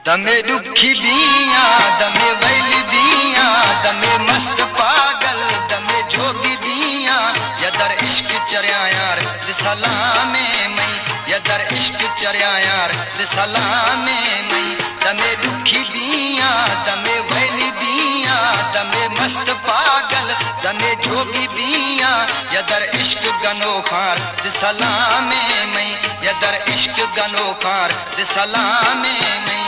दमे दुखी बिया दमे वैली बिया दमे मस्त पागल दमे जोगी बिया यदर इश्क चर्या यार सलामे मई यदर इश्क चर्या यार सलामे मई दमे दुखी बिया दमे वैली बिया दमे मस्त पागल दमे जोगी बिया यदर इश्क गनो खार सलामे मई यदर इश्क गनो खार सलामे मई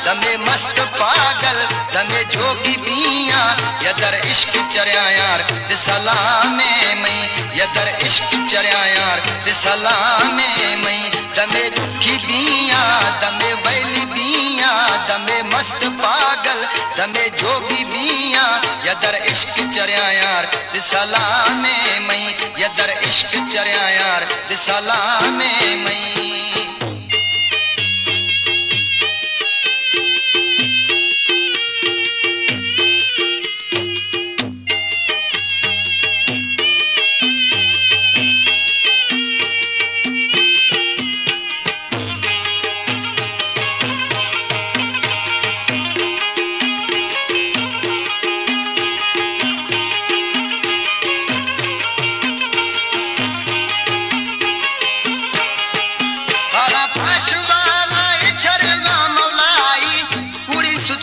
दमे मस्त पागल दमे जोगी बिया यदर इश्क चर्या यार सलामे मई यदर इश्क चर्या यार सलामे मई दमे दुखी बिया दमे बैली बिया दमे मस्त पागल दमे जोगी बिया यदर इश्क चर्या यार सलामे मई यदर इश्क चर्या यार सलामे मई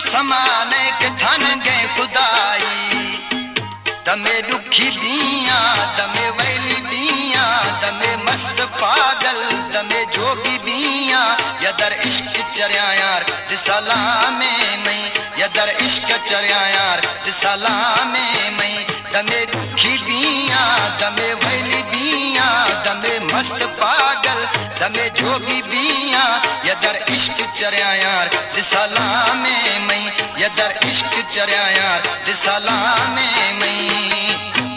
समाने के धन गए खुदाई दमे दुखी बिया दमे वैली बिया दमे मस्त पागल दमे जोगी बिया यदर इश्क चर्या यार सलामे मई यदर इश्क चर्या यार सलामे मई दमे दुखी बिया दमे वैली बिया दमे मस्त पागल दमे जोगी बिया यदर इश्क चर्या यार सलामे मई यदर इश्क चर्या यार सलामे मई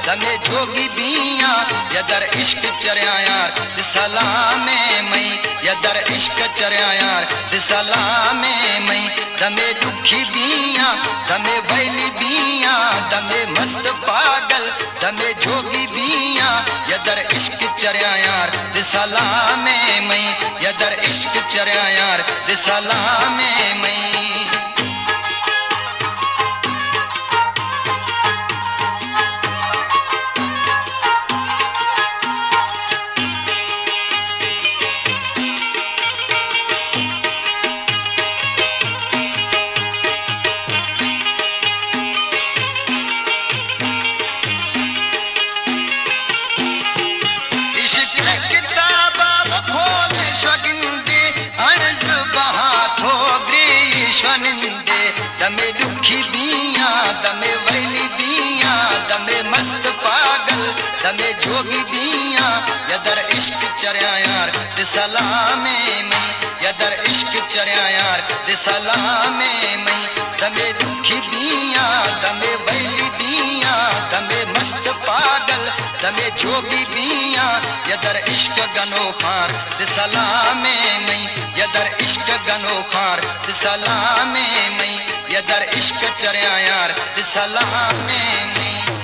दमे जोगी बिया यदर इश्क चर्या यार सलामे मई यदर इश्क चर्या यार सलामे मई दमे दुखी बिया दमे वैली बिया दमे मस्त पागल दमे जोगी बिया यदर इश्क चर्या यार सलामे मई यदर इश्क चर्या यार सलामे मई दमे दुखी बिया दमे वैली बिया दमे मस्त पागल दमे जोगी बिया यदर इश्क चर्या यार सलामे मई यदर इश्क चर्या यार सलामे मई दमे दुखी बिया दमे वैली बिया दमे मस्त पागल दमे जोगी बिया यदर इश्क गनो खार सलामे मई यदर इश्क गनो खार सलामे मई यदर इश्क चर्या यार सलामे मई